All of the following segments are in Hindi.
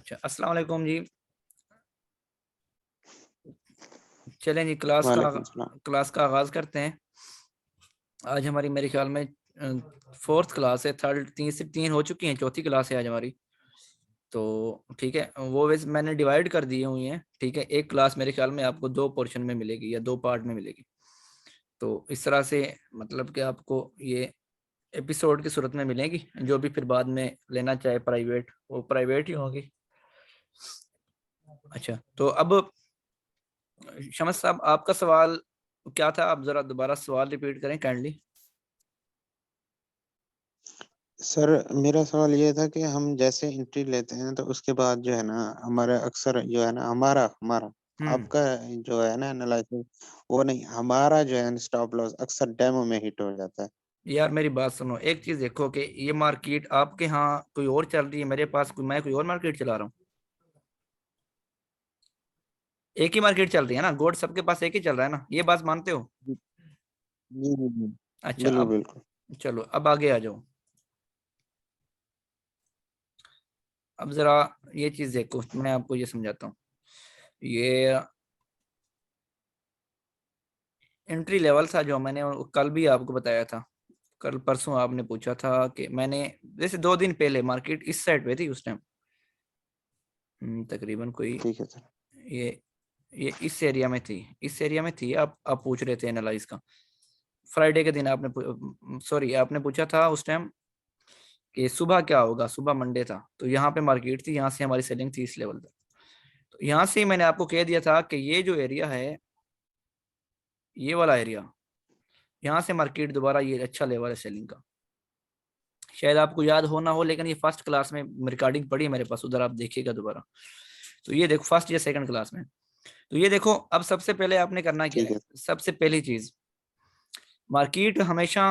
अच्छा, अस्सलाम वालेकुम जी। चलें जी, वालेकुम सलाम। क्लास का आगाज़ करते हैं। आज हमारी मेरे ख्याल में फोर्थ क्लास है, थर्ड तीन से तीन हो चुकी हैं, चौथी क्लास है आज हमारी। तो ठीक है, वो वैसे मैंने डिवाइड कर दिए हुई हैं। ठीक है, एक क्लास मेरे ख्याल में आपको दो पोर्शन में मिलेगी या दो पार्ट में मिलेगी। तो इस तरह से मतलब कि आपको ये एपिसोड की सूरत में मिलेगी। जो भी फिर बाद में लेना चाहे प्राइवेट, वो प्राइवेट ही होगी। अच्छा, तो अब शमस साहब, आपका सवाल क्या था? आप जरा दोबारा सवाल रिपीट करें काइंडली। सर मेरा सवाल ये था कि हम जैसे एंट्री लेते हैं तो उसके बाद जो है ना हमारा अक्सर जो है ना हमारा हमारा हम्म आपका जो है ना एनालिसिस वो नहीं हमारा जो है स्टॉप लॉस अक्सर डेमो में हिट हो जाता है। यार मेरी बात सुनो, एक चीज देखो कि ये मार्केट आपके यहाँ कोई और चल रही है, मेरे पास मैं कोई और मार्केट चला रहा हूँ। एक ही मार्केट चल रही है ना, गोल्ड सबके पास एक ही चल रहा है ना, ये बात मानते हो? जी जी जी जी। अच्छा, बिल्कुल अब बिल्कुल। चलो, अब आगे आ जाओ। अब जरा ये चीज देखो, मैं आपको ये समझाता हूँ। ये एंट्री लेवल था जो मैंने कल भी आपको बताया था। कल परसों आपने पूछा था कि मैंने, जैसे 2 दिन पहले मार्केट इस साइड पे थी उस टाइम। तकरीबन कोई ठीक है सर। ये ये इस एरिया में थी, इस एरिया में थी। आप पूछ रहे थे एनालाइज का। फ्राइडे के दिन आपने, सॉरी, आपने पूछा था उस टाइम कि सुबह क्या होगा। सुबह मंडे था, तो यहाँ पे मार्केट थी, यहाँ से हमारी सेलिंग थी इस लेवल पे। तो यहाँ से ही मैंने आपको कह दिया था कि ये जो एरिया है, ये वाला एरिया, यहाँ से मार्केट दोबारा ये अच्छा लेवल है सेलिंग का। शायद आपको याद हो ना हो, लेकिन ये फर्स्ट क्लास में रिकॉर्डिंग पड़ी है मेरे पास, उधर आप देखिएगा दोबारा। तो ये देखो, फर्स्ट या सेकंड क्लास में। तो ये देखो, अब सबसे पहले आपने करना क्या ठीक है। है सबसे पहली चीज, मार्केट हमेशा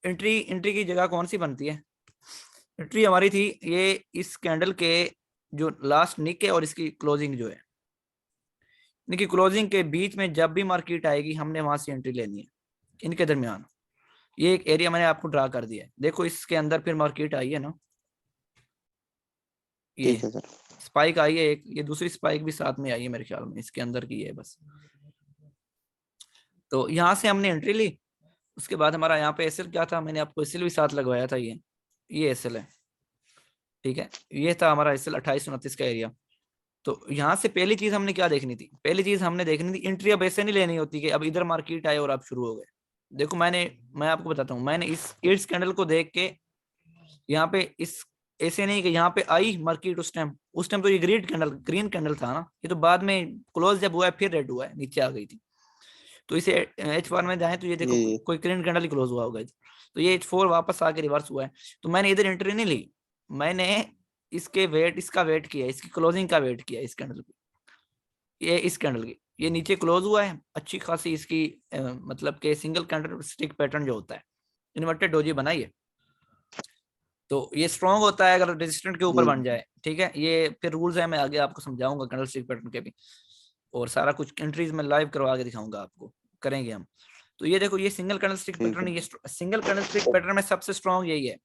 एंट्री एंट्री की जगह कौन सी बनती है? एंट्री हमारी थी ये इस कैंडल के जो लास्ट निक है और इसकी क्लोजिंग जो है, इनकी क्लोजिंग के बीच में जब भी मार्केट आएगी हमने वहां से एंट्री लेनी है, इनके दरमियान। ये एक एरिया मैंने आपको ड्रा कर दिया है, देखो इसके अंदर फिर मार्केट आई है ना, ये ठीक है सर। स्पाइक आई है एक, ये दूसरी स्पाइक भी साथ में आई है मेरे ख्याल में, इसके अंदर की है बस। तो यहाँ से हमने एंट्री ली। उसके बाद हमारा यहाँ पे एसएल क्या था, मैंने आपको एसएल भी साथ लगवाया था। ये एसएल है। ठीक है, ये था हमारा एसएल 2829 का एरिया। तो यहाँ से पहली चीज हमने क्या देखनी थी? पहली चीज हमने देखनी थी एंट्री अब ऐसे नहीं लेनी होती कि अब इधर मार्केट आए और आप शुरू हो गए। देखो मैं आपको बताता हूँ, मैंने इस कैंडल को देख के यहाँ पे इस, ऐसे नहीं कि यहाँ पे आई मार्केट उस टाइम तो ये ग्रीन कैंडल था ना, ये तो बाद में क्लोज जब हुआ है फिर रेड हुआ है, नीचे आ गई थी। तो इसे H1 में जाए तो ये देखो, जी जी। कोई ग्रीन कैंडल ही क्लोज हुआ होगा। तो ये H4 वापस आके रिवर्स हुआ है। तो मैंने इधर एंट्री नहीं ली, मैंने इसका वेट किया, इसकी क्लोजिंग का वेट किया इस कैंडल की। ये इस कैंडल की, ये नीचे क्लोज हुआ है अच्छी खासी इसकी, मतलब कि सिंगल कैंडल स्टिक पैटर्न जो होता है, इन्वर्टेड डोजी बनाई है। तो ये स्ट्रॉन्ग होता है अगर रेजिस्टेंट के ऊपर जी बन जाए। ठीक है, ये फिर रूल्स है, मैं आगे आपको समझाऊंगा कैंडल स्टिक पैटर्न के भी, और सारा कुछ कंट्रीज में लाइव करवा के दिखाऊंगा आपको, करेंगे हम। तो ये देखो, ये सिंगल कैंडल स्टिक ठीक पैटर्न, है। ये सिंगल कैंडल स्टिक पैटर्न में सबसे स्ट्रॉन्ग यही है।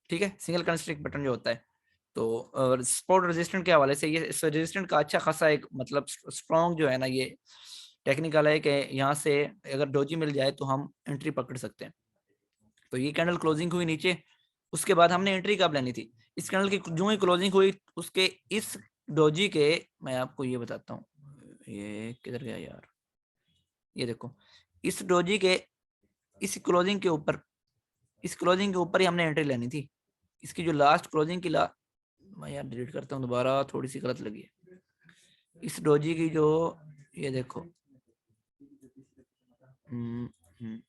ठीक है, सिंगल कैंडल स्टिक पैटर्न जो होता है। तो सपोर्ट रेजिस्टेंट के हवाले से ये रेजिस्टेंट का अच्छा खासा एक मतलब स्ट्रॉन्ग जो है ना, ये टेक्निकल है कि यहाँ से अगर डोजी मिल जाए तो हम एंट्री पकड़ सकते हैं। तो ये कैंडल क्लोजिंग हुई नीचे, उसके बाद हमने एंट्री कब लेनी थी? इस कैंडल की जो ही क्लोजिंग हुई उसके इस डोजी के, मैं आपको ये बताता हूँ, ये किधर गया यार, ये देखो, इस डोजी के इस क्लोजिंग के ऊपर, इस क्लोजिंग के ऊपर ही हमने एंट्री लेनी थी। इसकी जो लास्ट क्लोजिंग की मैं यार डिलीट करता हूँ दोबारा, थोड़ी सी गलत लगी है। इस डोजी की जो, ये देखो, हम्म, हम्म,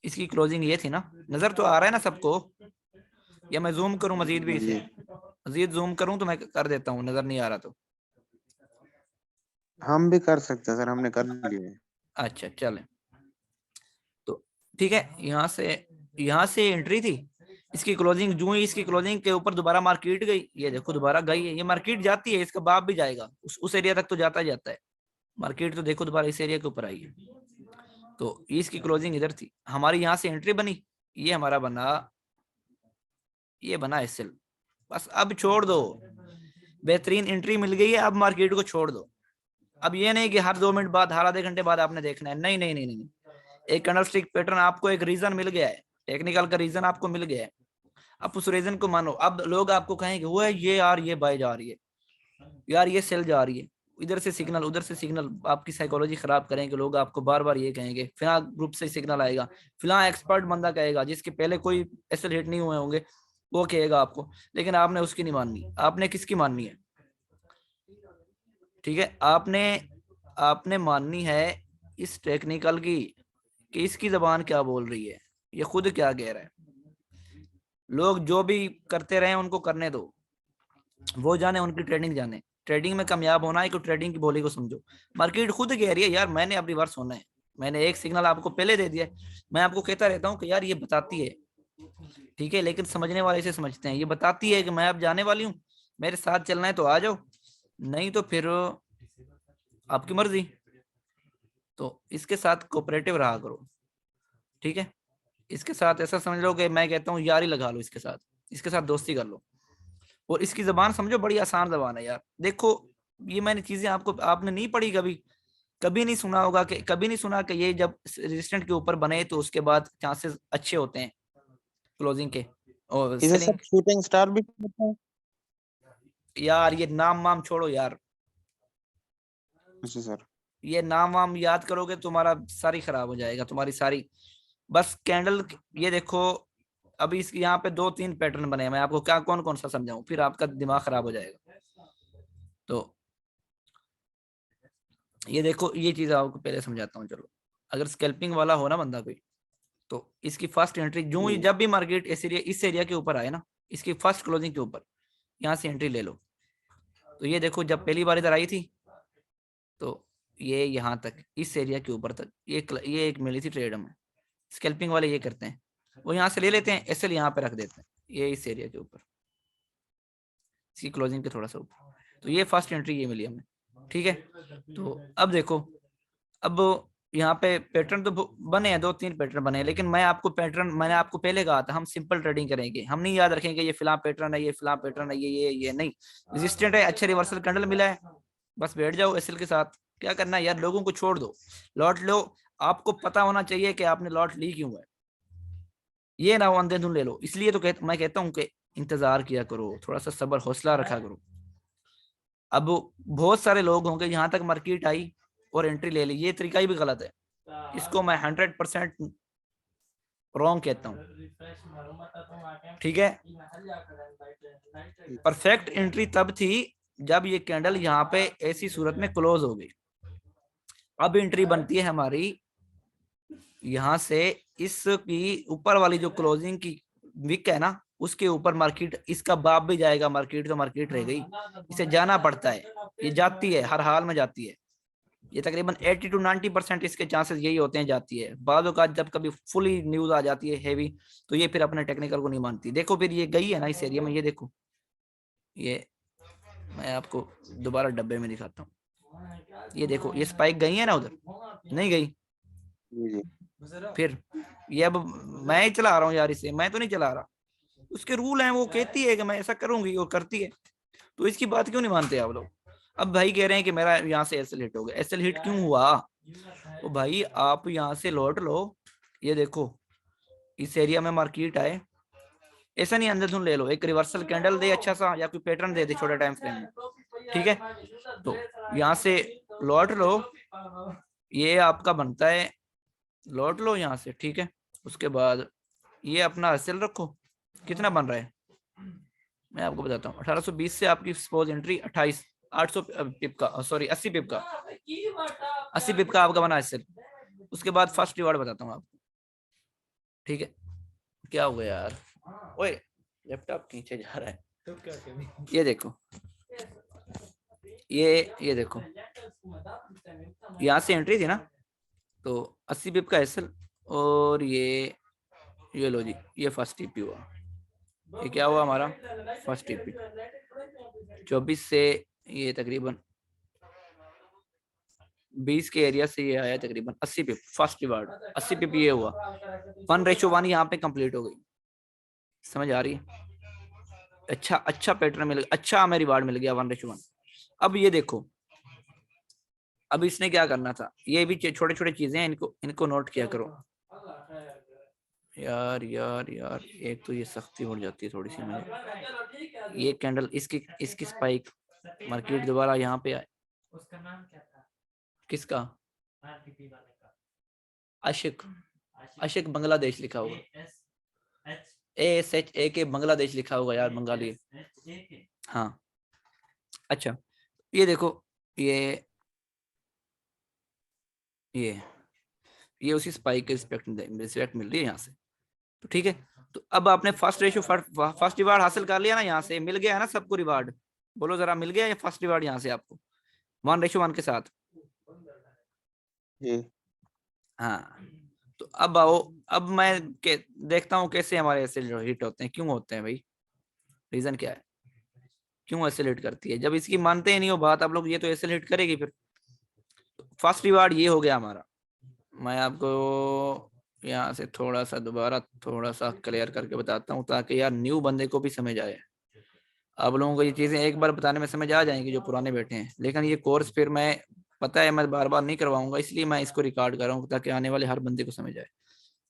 इसकी क्लोजिंग ये थी ना, नजर तो आ रहा है ना सबको? या मैं जूम करूं मजीद भी इसे, जी मजीद जूम करूं तो मैं कर देता हूँ, नजर नहीं आ रहा तो। हम भी कर सकते हैं सर हमने कर लिए। अच्छा चलें। तो ठीक है, यहाँ से एंट्री थी। इसकी क्लोजिंग जो ही इसकी क्लोजिंग के ऊपर दोबारा मार्केट गई, ये देखो दोबारा गई है, ये मार्केट जाती है, इसका बाप भी जाएगा उस एरिया तक तो जाता ही जाता है। मार्केट तो देखो दोबारा इस एरिया के ऊपर आई है। तो इसकी क्लोजिंग इधर थी, हमारी यहाँ से एंट्री बनी, ये हमारा बना, ये बना एसएल। बस अब छोड़ दो, बेहतरीन एंट्री मिल गई है, अब मार्केट को छोड़ दो। अब ये नहीं कि हर 2 मिनट बाद, हर आधे घंटे बाद आपने देखना है, नहीं नहीं नहीं नहीं, एक कैंडलस्टिक पैटर्न आपको एक रीजन मिल गया है, टेक्निकल का रीजन आपको मिल गया है, अब उस रीजन को मानो। अब लोग आपको कहेंगे वो है ये यार, ये बाय जा रही है यार, ये सेल जा रही है, इधर से सिग्नल उधर से सिग्नल, आपकी साइकोलॉजी खराब करेंगे लोग, आपको बार बार ये कहेंगे। फिलहाल ग्रुप से सिग्नल आएगा, फिलहाल एक्सपर्ट बंदा कहेगा जिसके पहले कोई एसएल हिट नहीं हुए होंगे, वो कहेगा आपको, लेकिन आपने उसकी नहीं माननी, आपने किसकी माननी है? ठीक है, आपने माननी है इस टेक्निकल की, कि इसकी जबान क्या बोल रही है, ये खुद क्या कह रहा है। लोग जो भी करते रहे उनको करने दो, वो जाने, उनकी ट्रेडिंग जाने। ट्रेडिंग में कामयाब होना है कि ट्रेडिंग की बोली को समझो। मार्केट खुद कह रही है यार मैंने अब रिवर्स होना है, मैंने एक सिग्नल आपको पहले दे दिया है, मैं आपको कहता रहता हूँ कि यार ये बताती है, ठीक है, लेकिन समझने वाले इसे समझते हैं, ये बताती है कि मैं अब जाने वाली हूँ, मेरे साथ चलना है तो आ जाओ, नहीं तो फिर आपकी मर्जी। तो इसके साथ कोऑपरेटिव रहा करो, ठीक है, इसके साथ ऐसा समझ लो कि मैं कहता हूँ यारी लगा लो इसके साथ दोस्ती कर लो, और इसकी जबान समझो, बड़ी आसान जबान है यार। देखो ये मैंने चीजें आपको, आपने नहीं पढ़ी कभी, कभी नहीं सुना होगा, कि कभी नहीं सुना कि ये जब रेजिस्टेंट के ऊपर बने तो उसके बाद चांसेस अच्छे होते हैं क्लोजिंग के और इसे सब सेलिंग। शूटिंग स्टार भी कहते हैं। यार ये नाम वाम छोड़ो यार, अच्छा सर। ये नाम वाम याद करोगे तुम्हारा सारी खराब हो जाएगा, तुम्हारी सारी। बस कैंडल, ये देखो अभी इसके यहाँ पे 2-3 पैटर्न बने हैं, मैं आपको क्या कौन कौन सा समझाऊं, फिर आपका दिमाग खराब हो जाएगा। तो ये देखो, ये चीज आपको पहले समझाता हूँ चलो। अगर स्कैल्पिंग वाला हो ना बंदा कोई, तो इसकी फर्स्ट एंट्री जो ही, जब भी मार्केट इस एरिया के ऊपर आए ना, इसकी फर्स्ट क्लोजिंग के ऊपर यहाँ से एंट्री ले लो। तो ये देखो जब पहली बार इधर आई थी, तो ये यहाँ तक इस एरिया के ऊपर तक ये एक मिली थी ट्रेड में। स्कैल्पिंग वाले ये करते हैं, वो यहाँ से ले लेते हैं, एसएल यहाँ पे रख देते हैं, ये इस एरिया के ऊपर, इसकी क्लोजिंग के थोड़ा सा ऊपर। तो ये फर्स्ट एंट्री ये मिली हमें, ठीक है। तो अब देखो, अब यहाँ पे पैटर्न तो बने हैं, 2-3 पैटर्न बने हैं, लेकिन मैं आपको पैटर्न, मैंने आपको पहले कहा था हम सिंपल ट्रेडिंग करेंगे, हम नहीं याद रखेंगे ये फिलहाल पैटर्न है, ये फिलहाल पैटर्न है, ये नहीं। रेजिस्टेंट है, अच्छे रिवर्सल कैंडल मिला है, बस बैठ जाओ एसएल के साथ। क्या करना है यार, लोगों को छोड़ दो, लॉट लो। आपको पता होना चाहिए कि आपने लॉट ली क्यों है, ये ना हो अंधेधुन ले लो। इसलिए तो मैं कहता हूँ कि इंतजार किया करो, थोड़ा सा सब्र हौसला रखा करो। अब बहुत सारे लोग होंगे यहाँ तक मार्केट आई और एंट्री ले ली, ये तरीका ही भी गलत है, इसको मैं 100% रॉन्ग कहता हूँ, ठीक है। परफेक्ट एंट्री तब थी जब ये कैंडल यहाँ पे ऐसी सूरत में क्लोज हो गई। अब एंट्री बनती है हमारी यहाँ से, इसकी ऊपर वाली जो क्लोजिंग की विक है ना, उसके ऊपर मार्केट, इसका बाप भी जाएगा मार्केट, तो मार्केट रह गई, इसे जाना पड़ता है, ये जाती है, हर हाल में जाती है, ये तकरीबन 80 to 90% इसके चांसेस यही होते हैं जाती है। बाद का जब कभी फुली न्यूज आ जाती है हैवी, तो ये फिर अपने टेक्निकल को नहीं मानती। देखो फिर ये गई है ना इस एरिया में, ये देखो, ये मैं आपको दोबारा डब्बे में दिखाता हूँ, ये देखो ये स्पाइक गई है ना उधर, नहीं गई। जी। फिर ये अब मैं ही चला रहा हूँ यार, इसे मैं तो नहीं चला रहा, उसके रूल हैं, वो कहती है कि मैं ऐसा करूंगी और करती है, तो इसकी बात क्यों नहीं मानते आप लोग। अब भाई कह रहे हैं कि मेरा यहाँ से एसएल हिट हो गया, एसएल हिट क्यों हुआ? तो भाई आप यहाँ से लौट लो, ये देखो इस एरिया में मार्केट आए, ऐसा नहीं अंधाधुंध ले लो, एक रिवर्सल कैंडल दे अच्छा सा, या कोई पैटर्न दे छोटे टाइम फ्रेम में, ठीक है। तो यहाँ से लौट लो, ये आपका बनता है, लौट लो यहाँ से, ठीक है। उसके बाद ये अपना एसएल रखो, कितना बन रहा है मैं आपको बताता हूँ। 1820 से आपकी सपोज एंट्री 800 पिप का, सॉरी 80 पिप का, 80 पिप का आपका बना एसएल। उसके बाद फर्स्ट रिवार्ड बताता हूँ आपको, ठीक है। क्या हो गया यार, ओए लैपटॉप नीचे जा रहा है। तो क्या ये देखो, ये देखो, यहाँ से एंट्री थी ना, तो 80 पिप का एसएल, और ये लो जी, ये फर्स्ट टीपी हुआ, ये क्या हुआ हमारा फर्स्ट टीपी 24 से, ये तकरीबन 20 के एरिया से ये आया तकरीबन 80 पिप, फर्स्ट रिवार्ड 80 पिप ये हुआ, 1:1 यहाँ पे कंप्लीट हो गई, समझ आ रही है। अच्छा पैटर्न मिल गया, अच्छा हमें रिवार्ड मिल गया 1:1। अब ये देखो, अब इसने क्या करना था, ये भी छोटे छोटे चीजें हैं, इनको नोट किया करो। यार एक तो ये सख्ती हो जाती है थोड़ी सी मुझे। ये कैंडल इसकी स्पाइक, मार्केट दोबारा यहाँ पे आए। उसका नाम क्या था? किसका? आशिक। आशिक बांग्लादेश लिखा होगा, ASHAK बांग्लादेश लिखा होगा यार, बंगाली। हाँ अच्छा, ये देखो, ये ये उसी स्पाइक के रिस्पेक्ट मिल रही है यहाँ से, तो ठीक है। तो अब आपने फर्स्ट रिवार्ड हासिल कर लिया ना, यहाँ से मिल गया है ना सबको रिवार्ड। बोलो जरा, मिल गया या फर्स्ट रिवार्ड यहाँ से आपको 1:1 के साथ? हाँ, तो अब आओ, अब मैं देखता हूँ कैसे हमारे ऐसे हिट होते हैं, क्यों होते हैं भाई, रीजन क्या है, क्यों एक्सेलेरेट करती है। जब इसकी मानते ही नहीं हो बात आप लोग, ये तो एक्सेलेरेट करेगी फिर। फर्स्ट रिवार्ड ये हो गया हमारा। मैं आपको यहाँ से थोड़ा सा दोबारा थोड़ा सा क्लियर करके बताता हूँ, ताकि यार न्यू बंदे को भी समझ आए। आप लोगों को ये चीजें एक बार बताने में समझ आ जाएंगी जो पुराने बैठे हैं, लेकिन ये कोर्स फिर मैं, पता है मैं बार बार नहीं करवाऊंगा, इसलिए मैं इसको रिकॉर्ड कर रहा हूँ ताकि आने वाले हर बंदे को समझ आए,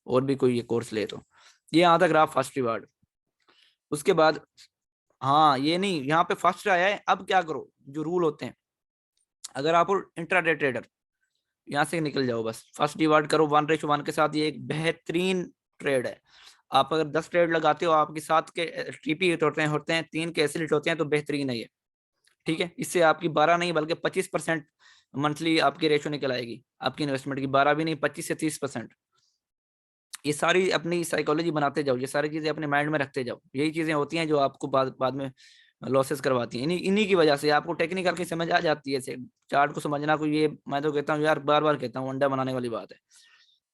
और भी कोई ये कोर्स ले तो। ये आता ग्राफ फर्स्ट रिवार्ड। उसके बाद, हाँ ये नहीं, यहाँ पे फर्स्ट आया है, अब क्या करो, जो रूल होते हैं, अगर आप इंट्राडे ट्रेडर, यहाँ से निकल जाओ बस, फर्स्ट डिवाइड करो 1:1 के साथ। ये एक बेहतरीन ट्रेड है। आप अगर 10 ट्रेड लगाते हो, आपके 7 के टीपी हिट होते हैं 3 के एसिड हिट होते हैं, तो बेहतरीन है ये, ठीक है। इससे आपकी 12 नहीं बल्कि 25% मंथली आपकी रेशो निकल आएगी, आपकी इन्वेस्टमेंट की 12 भी नहीं, 25 से 30%। ये सारी अपनी साइकोलॉजी बनाते जाओ, ये सारी चीजें अपने माइंड में रखते जाओ, यही चीजें होती हैं जो आपको बाद में लॉसेस करवाती हैं। इन्हीं की वजह से आपको टेक्निकल की समझ आ जाती है, चार्ट को समझना कोई, ये मैं तो कहता हूँ यार, बार बार कहता हूँ, अंडा बनाने वाली बात है।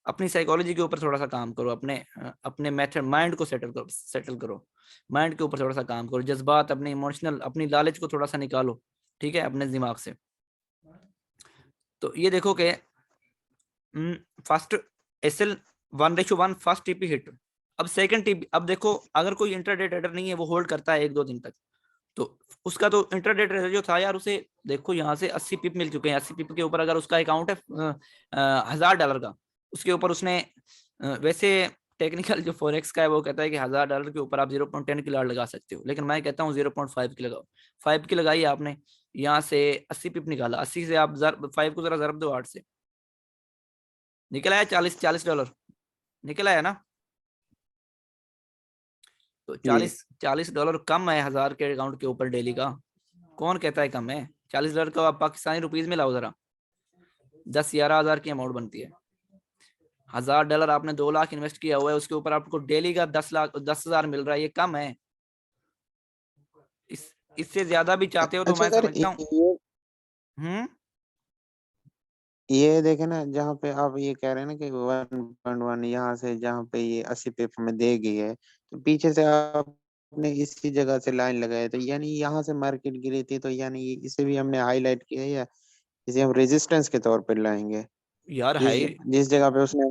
अपनी साइकोलॉजी के ऊपर थोड़ा सा काम करो, अपने अपने मेथड माइंड को सेटल करो, माइंड के ऊपर थोड़ा सा काम करो, जज्बात अपने इमोशनल, अपनी लालच को थोड़ा सा निकालो, ठीक है, अपने दिमाग से। तो ये देखो कि first SL 1:1 first TP hit. अब सेकंड टीपी, अब देखो अगर कोई इंटरडे ट्रेडर नहीं है, वो होल्ड करता है 1-2 दिन तक, तो उसका तो इंटरडे ट्रेडर जो था यार, उसे देखो यहाँ से 80 पिप मिल चुके हैं। 80 पिप के ऊपर अगर उसका अकाउंट है $1000 का, उसके ऊपर उसने वैसे टेक्निकल जो फॉरेक्स का है वो कहता है कि $1000 के ऊपर आप 0.10 की लॉट लगा सकते हो, लेकिन मैं कहता हूँ 0.5 की लगाओ। 5 की लगाई आपने, यहाँ से 80 पिप निकाला, 80 से आप 5 को जरा जरब दो 8 से, निकल आया $40 निकल आया ना। तो $40 कम है 1000 के अकाउंट के ऊपर डेली का? कौन कहता है कम है? $40 का आप पाकिस्तानी रुपीज में लाओ जरा, 10-11 हजार की अमाउंट बनती है। $1000 आपने 2 लाख इन्वेस्ट किया हुआ है, उसके ऊपर आपको डेली का 10,000 मिल रहा है, ये कम है। इससे ज्यादा भी चाहते हो तो अच्छा मैं सर, समझता हूँ। ये देखे ना, जहाँ पे आप ये कह रहे हैं ना कि 1.1 यहाँ से जहाँ पे ये 80 पे हमें दे गई है, तो पीछे से आपने इसी जगह से लाइन लगाया, तो यानी यहाँ से मार्केट गिरी थी, तो यानी इसे भी हमने हाईलाइट किया, या इसे हम रेजिस्टेंस के तौर पर लाएंगे? यार है जिस जिस जगह पे उसने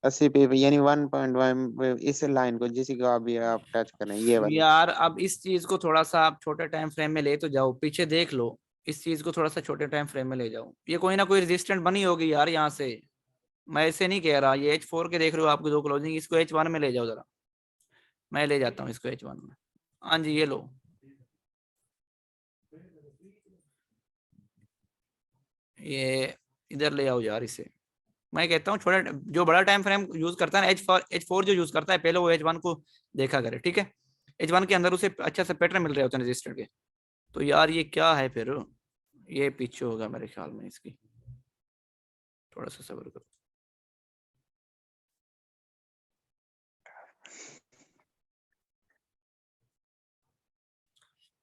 80 पे यानी 1.1 इस लाइन को, जिस को अभी आप टच करें, ये वाली। यार, अब इस चीज को थोड़ा सा आप छोटे टाइम फ्रेम में ले तो जाओ, पीछे देख लो, इस चीज को थोड़ा सा छोटे टाइम फ्रेम में ले जाओ, ये कोई ना कोई रेजिस्टेंट बनी होगी यार यहाँ से। मैं ऐसे नहीं कह रहा, ये H4 के देख रहे हो आपकी 2 क्लोजिंग, इसको H1 में ले जाओ जरा, मैं ले जाता हूँ इसको H1 में। हाँ जी, ये लो, ये इधर ले आओ यार इसे। मैं कहता हूँ छोटा, जो बड़ा टाइम फ्रेम यूज करता है ना, H4 जो यूज करता है, पहले वो H1 को देखा करे, ठीक है। H1 के अंदर उसे अच्छा से पैटर्न मिल रहे होते हैं रजिस्टर के। तो यार ये क्या है फिर, ये पीछे होगा मेरे ख्याल में इसकी, थोड़ा सा सब्र करो।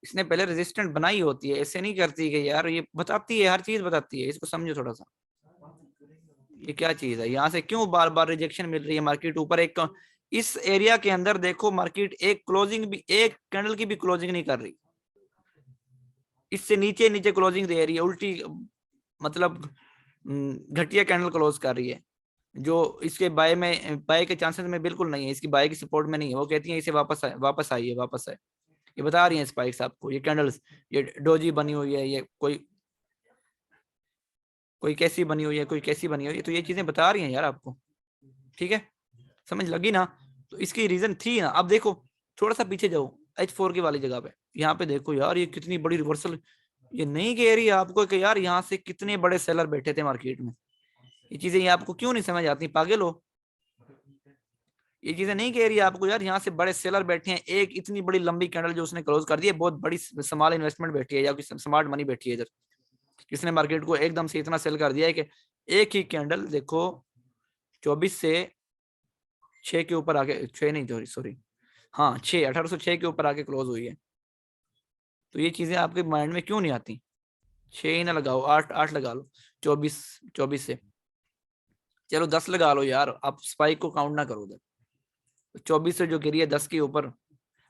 इसने पहले रेजिस्टेंट बनाई होती है, ऐसे नहीं करती कि यार, ये बताती है, हर चीज बताती है, इसको समझो थोड़ा सा। ये क्या चीज है, यहाँ से क्यों बार बार रिजेक्शन मिल रही है? मार्केट ऊपर एक, इस एरिया के अंदर देखो, मार्केट एक क्लोजिंग भी, एक कैंडल की भी क्लोजिंग नहीं कर रही, इससे नीचे नीचे क्लोजिंग दे रही है, उल्टी, मतलब घटिया कैंडल क्लोज कर रही है, जो इसके बाय के चांसेस में बिल्कुल नहीं है, इसकी बाय की सपोर्ट में नहीं है। वो कहती है इसे वापस आए, वापस आइए, वापस आए। ये बता रही हैं स्पाइक्स आपको, ये कैंडल्स, ये डोजी बनी हुई है, ये कोई कैसी बनी हुई है, कोई कैसी बनी हुई है, तो ये चीजें बता रही हैं यार आपको। ठीक है, समझ लगी ना? तो इसकी रीजन थी ना। अब देखो थोड़ा सा पीछे जाओ H4 की वाली जगह पे, यहाँ पे देखो यार ये कितनी बड़ी रिवर्सल। ये नहीं कह रही है आपको कि यार यहाँ से कितने बड़े सेलर बैठे थे मार्केट में। ये चीजें ये आपको क्यों नहीं समझ आती, पागल हो? ये चीजें नहीं कह रही है आपको यार यहाँ से बड़े सेलर बैठे हैं, एक इतनी बड़ी लंबी कैंडल जो उसने क्लोज कर दी है, बहुत बड़ी स्मॉल इन्वेस्टमेंट बैठी है या कोई स्मार्ट मनी बैठी है इधर, किसने मार्केट को एकदम से इतना सेल कर दिया है कि एक ही कैंडल देखो 24 से 6 के ऊपर आके, 6 नहीं सॉरी, हाँ 6, 1806 के ऊपर आके क्लोज हुई है। तो ये चीजें आपके माइंड में क्यों नहीं आती? 6 ही ना लगाओ, 8 लगा लो, 24 से चलो 10 लगा लो यार, आप स्पाइक को काउंट ना करो उधर। 24 से जो गिरी है 10 के ऊपर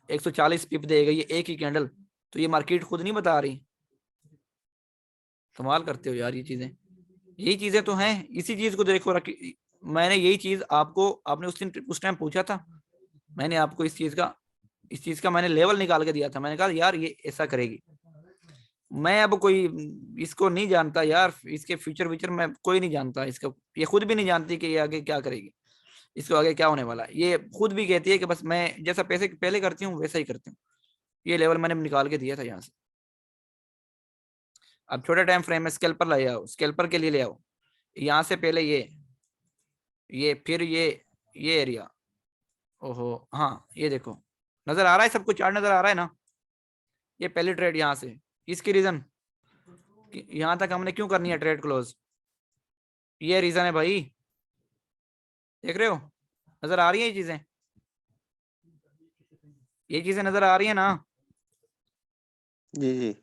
140 पिप देगा ये एक ही कैंडल, तो ये मार्केट खुद नहीं बता रही। कमाल करते हो यार ये चीजें, यही चीजें तो हैं। इसी चीज को देखो रखी, मैंने यही चीज आपको, आपने उस टाइम पूछा था, मैंने आपको इस चीज का मैंने लेवल निकाल के दिया था। मैंने कहा यार ये ऐसा करेगी। मैं अब कोई इसको नहीं जानता यार, इसके फ्यूचर व्यूचर में कोई नहीं जानता इसका, ये खुद भी नहीं जानती कि ये आगे क्या करेगी, इसको आगे क्या होने वाला है। ये खुद भी कहती है कि बस मैं जैसा पैसे पहले करती हूँ वैसा ही करती हूँ। ये लेवल मैंने निकाल के दिया था यहाँ से। अब छोटे टाइम फ्रेम में स्कैल्पर ले आओ, स्कैल्पर के लिए ले आओ, यहाँ से पहले ये फिर ये एरिया, ओहो हाँ ये देखो, नजर आ रहा है सबको, चार्ट नजर आ रहा है ना? ये पहली ट्रेड यहाँ से, इसकी रीजन यहाँ तक हमने क्यों करनी है ट्रेड क्लोज, ये रीजन है भाई। देख रहे हो, नजर आ रही है ये चीजें नजर आ रही है ना? जी जी।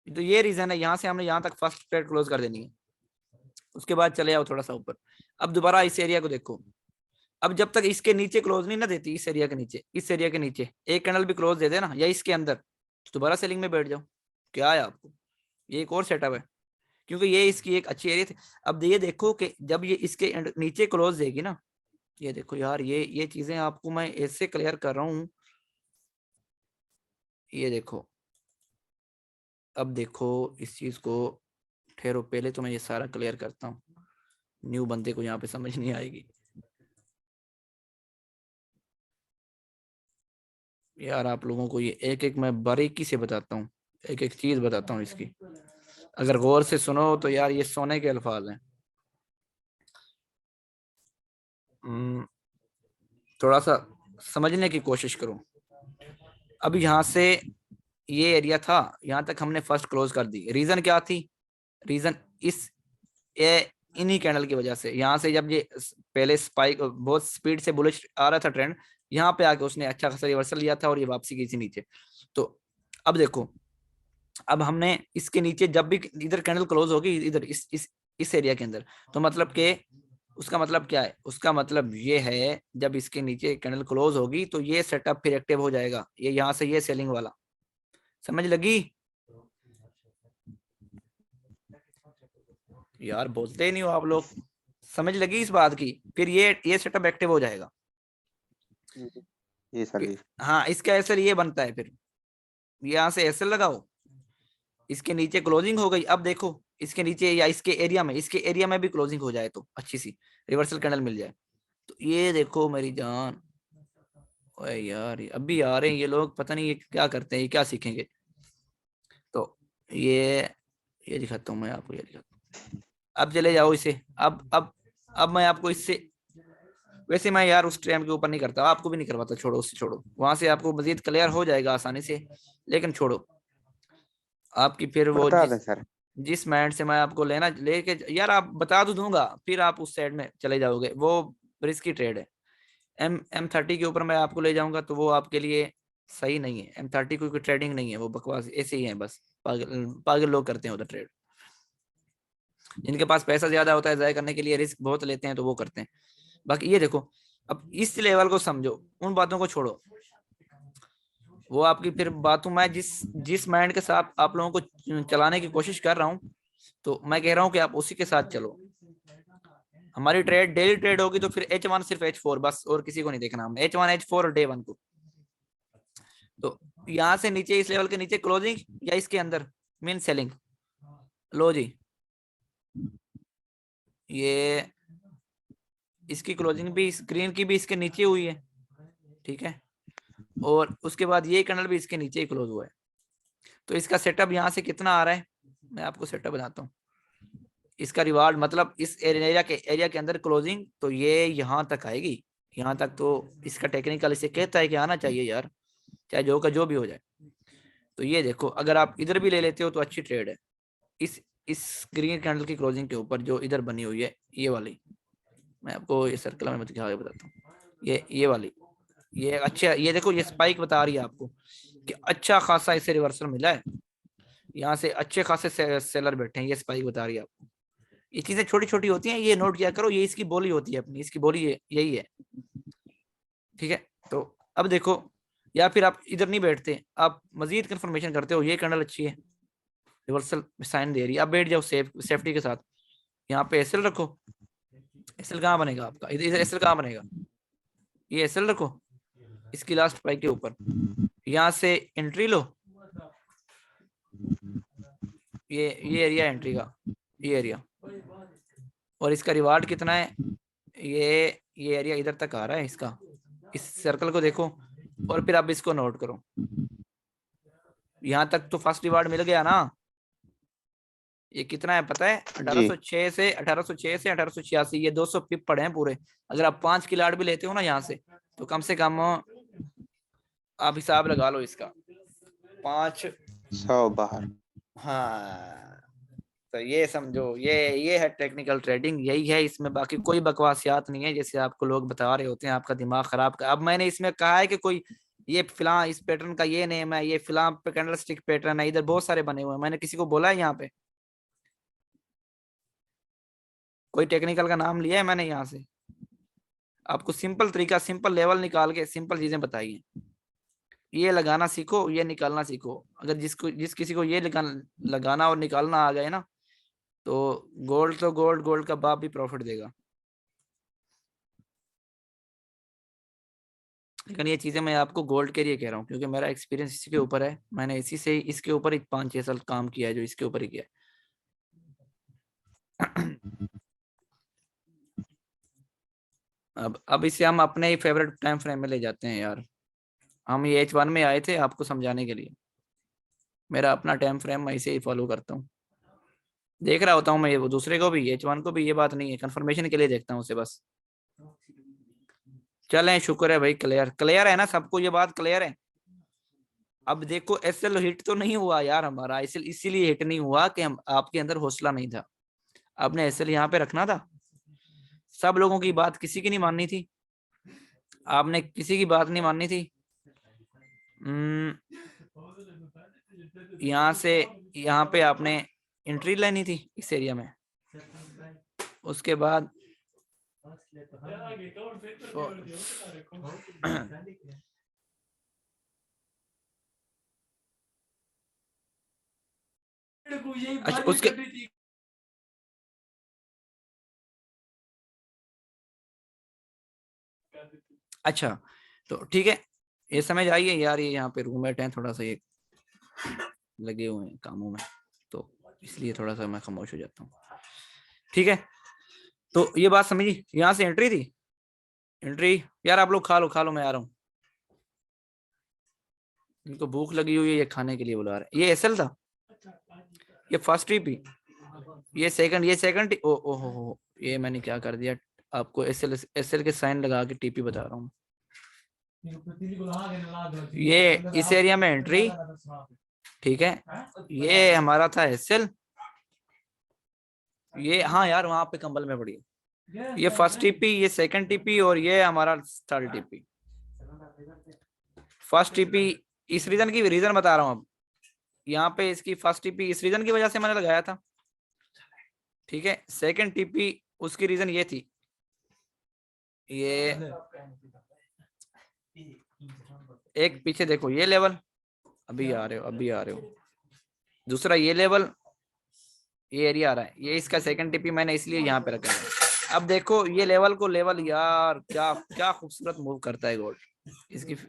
तो ये रीजन है, यहाँ से हमने यहाँ तक फर्स्ट ट्रेड क्लोज कर देनी है। उसके बाद चले जाओ थोड़ा सा ऊपर, अब दोबारा इस एरिया को देखो। अब जब तक इसके नीचे क्लोज नहीं ना देती, इस एरिया के नीचे, इस एरिया के नीचे एक कैंडल भी क्लोज दे दे ना, या इसके अंदर, तो दोबारा सेलिंग में बैठ जाओ। क्या है आपको, ये एक और सेटअप है, क्योंकि ये इसकी एक अच्छी एरिया थी। अब ये देखो कि जब ये इसके नीचे क्लोज देगी ना, ये देखो यार ये चीजें आपको मैं ऐसे क्लियर कर रहा हूँ। ये देखो, अब देखो इस चीज को, ठहरो पहले तो मैं ये सारा क्लियर करता हूँ, न्यू बंदे को यहाँ पे समझ नहीं आएगी यार। आप लोगों को ये एक एक मैं बारीकी से बताता हूँ, एक एक चीज बताता हूँ इसकी, अगर गौर से सुनो तो यार ये सोने के अल्फाज हैं। थोड़ा सा समझने की कोशिश करो। अब यहाँ से ये एरिया था, यहाँ तक हमने फर्स्ट क्लोज कर दी। रीजन क्या थी? रीजन इस इन्हीं कैंडल की वजह से, यहाँ से जब ये पहले स्पाइक बहुत स्पीड से बुलिश आ रहा था ट्रेंड, यहाँ पे आके उसने अच्छा खासा रिवर्सल लिया था और ये वापसी की थी नीचे। तो अब देखो, अब हमने इसके नीचे जब भी इधर कैंडल क्लोज होगी इधर इस एरिया के अंदर, तो मतलब के उसका मतलब क्या है? उसका मतलब ये है जब इसके नीचे कैंडल क्लोज होगी तो ये सेटअप फिर एक्टिव हो जाएगा, ये यहाँ से ये सेलिंग वाला। समझ लगी? यार बोलते ही नहीं हो आप लोग। समझ लगी इस बात की? फिर ये सेटअप एक्टिव हो जाएगा। ये सर जी। हाँ, इसका एसएल ये बनता है, फिर यहाँ से एसएल लगाओ, इसके नीचे क्लोजिंग हो गई। अब देखो इसके नीचे या इसके एरिया में भी क्लोजिंग हो जाए तो अच्छी सी रिवर्सल कैंडल मिल जाए, तो ये देखो मेरी जान। ओए यार अभी आ रहे हैं ये लोग, पता नहीं ये क्या करते हैं, ये क्या सीखेंगे। तो ये दिखाता हूँ मैं आपको, ये दिखाता हूँ। अब चले जाओ इसे, अब मैं आपको इससे, वैसे मैं यार उस ट्रैम के ऊपर नहीं करता, आपको भी नहीं करवाता, छोड़ो उससे, छोड़ो, वहां से आपको मजीद क्लियर हो जाएगा आसानी से, लेकिन छोड़ो। आपकी फिर वो बता दें सर। जिस माइंड से मैं आपको लेना लेके यार, आप बता तो दूंगा, फिर आप उस साइड में चले जाओगे, वो रिस्की ट्रेड है। M30 के ऊपर मैं आपको ले जाऊंगा तो वो आपके लिए सही नहीं है। M30 कोई ट्रेडिंग नहीं है, वो बकवास ऐसे ही है, बस पागल पागल लोग करते हैं उधर ट्रेड, जिनके पास पैसा ज्यादा होता है जाया करने के लिए, रिस्क बहुत लेते हैं तो वो करते हैं। बाकी ये देखो, अब इस लेवल को समझो, उन बातों को छोड़ो, वो आपकी फिर बातों, मैं जिस माइंड के साथ आप लोगों को चलाने की कोशिश कर रहा हूँ, तो मैं कह रहा हूँ कि आप उसी के साथ चलो। हमारी ट्रेड डेली ट्रेड होगी तो फिर H1 सिर्फ H4 बस, और किसी को नहीं देखना हमने, H1 H4 और डे 1 को। तो यहाँ से नीचे, इस लेवल के नीचे क्लोजिंग या इसके अंदर मीन सेलिंग। लो जी, ये इसकी क्लोजिंग भी, स्क्रीन की भी इसके नीचे हुई है, ठीक है, और उसके बाद ये कैंडल भी इसके नीचे ही क्लोज हुआ है। तो इसका सेटअप यहाँ से कितना आ रहा है, मैं आपको सेटअप बताता हूँ। इसका रिवार्ड मतलब इस एरिया के अंदर क्लोजिंग, तो ये यहाँ तक आएगी, यहाँ तक तो इसका टेक्निकल इसे कहता है कि आना चाहिए यार, चाहे जो का जो भी हो जाए। तो ये देखो, अगर आप इधर भी ले लेते हो तो अच्छी ट्रेड है। इस ग्रीन कैंडल की क्लोजिंग के ऊपर जो इधर बनी हुई है ये वाली, मैं आपको ये सर्कल में दिखा के बताता हूँ, ये वाली, ये अच्छा, ये देखो ये स्पाइक बता रही है आपको कि अच्छा खासा इसे रिवर्सल मिला है, यहाँ से अच्छे खासे सेलर बैठे हैं, ये स्पाइक बता रही है आपको। ये चीजें छोटी छोटी होती हैं, ये नोट किया करो, ये इसकी बोली होती है अपनी, इसकी बोली यही है, ठीक है। तो अब देखो, या फिर आप इधर नहीं बैठते, आप मजीद कंफर्मेशन करते हो, ये कैंडल अच्छी है, रिवर्सल साइन दे रही है, आप बैठ जाओ सेफ्टी के साथ, यहाँ पे एसएल रखो। एसएल कहाँ बनेगा आपका, इधर एसएल कहाँ बनेगा, ये एसएल रखो इसकी लास्ट प्राइस के ऊपर, यहाँ से एंट्री लो, ये एरिया एंट्री का, ये एरिया, और इसका रिवार्ड कितना है, ये एरिया इधर तक आ रहा है इसका, इस सर्कल को देखो, और फिर आप इसको नोट करो, यहाँ तक तो फर्स्ट रिवार्ड मिल गया ना। ये कितना है पता है, 1806 से 1886, ये 200 पिप पड़े हैं पूरे। अगर आप 5 की लाट भी लेते हो ना यहाँ से, तो कम से कम आप हिसाब लगा लो इसका, 500 बाहर। हाँ, तो ये समझो, ये है टेक्निकल ट्रेडिंग, यही है इसमें, बाकी कोई बकवासियात नहीं है जैसे आपको लोग बता रहे होते हैं, आपका दिमाग खराब कर। अब मैंने इसमें कहा है कि कोई ये फिलहाल इस पैटर्न का ये नेम है, ये फिलहाल कैंडल स्टिक पैटर्न है, इधर बहुत सारे बने हुए हैं, मैंने किसी को बोला है यहाँ पे कोई टेक्निकल का नाम लिया है मैंने यहाँ से? आपको सिंपल तरीका, सिंपल लेवल निकाल के सिंपल चीजें बताई हैं, ये लगाना सीखो, ये निकालना सीखो। अगर जिस किसी को ये लगाना और निकालना आ गए ना, तो गोल्ड का बाप भी प्रॉफिट देगा। लेकिन ये चीजें मैं आपको गोल्ड के लिए कह रहा हूँ, क्योंकि मेरा एक्सपीरियंस इसी के ऊपर है, मैंने इसी से इसके ऊपर ही 5-6 साल काम किया है, जो इसके ऊपर ही किया है। अब इसे हम अपने ही फेवरेट टाइम फ्रेम में ले जाते हैं यार। हम ये H1 में आए थे आपको समझाने के लिए, मेरा अपना टाइम फ्रेम मैं इसे ही फॉलो करता हूँ, देख रहा होता हूँ मैं, ये वो दूसरे को भी, H1 को भी, ये बात नहीं है, कंफर्मेशन के लिए देखता हूँ उसे बस। चलें, शुक्र है भाई, क्लियर है ना सबको, ये बात क्लियर है। अब देखो एसएल हिट तो नहीं हुआ यार हमारा, एसएल इसीलिए हिट नहीं हुआ कि हम आपके अंदर हौसला नहीं था, आपने एसएल यहाँ पे रखना था। सब लोगों की बात किसी की नहीं माननी थी, आपने किसी की बात नहीं माननी थी। यहाँ से यहाँ पे आपने एंट्री लेनी थी इस एरिया में, उसके बाद अच्छा उसके अच्छा, तो ठीक है, ये समझ आइए यार, ये यहाँ पे रूममेट हैं, थोड़ा सा ये लगे हुए हैं कामों में, तो इसलिए थोड़ा सा मैं खामोश हो जाता हूँ, ठीक है। तो ये बात समझी, यहाँ से एंट्री थी, एंट्री यार आप लोग खा लो, मैं आ रहा हूँ, इनको भूख लगी हुई है, ये खाने के लिए बुला रहे हैं। ये एसएल था, ये फर्स्ट टीपी, ये सेकंड ओ हो, ये मैंने क्या कर दिया, आपको एसएल के साइन लगा के टीपी बता रहा हूँ। ये इस एरिया में एंट्री, ठीक है, ये हमारा था एसएल, ये हाँ यार वहां पे कंबल में पड़ी, ये फर्स्ट टीपी, ये सेकंड टीपी, और ये हमारा थर्ड टीपी। फर्स्ट टीपी इस रीजन बता रहा हूँ, अब यहाँ पे इसकी फर्स्ट टीपी इस रीजन की वजह से मैंने लगाया था, ठीक है। सेकंड टीपी उसकी रीजन ये थी, ये एक पीछे देखो ये लेवल, अभी आ रहे हो, दूसरा ये लेवल, ये एरिया आ रहा है, ये इसका सेकंड टीपी मैंने इसलिए यहाँ पे रखा है। अब देखो ये लेवल यार क्या क्या खूबसूरत मूव करता है गोल्ड,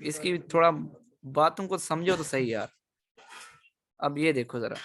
इसकी थोड़ा बातों को समझो तो सही यार। अब ये देखो जरा,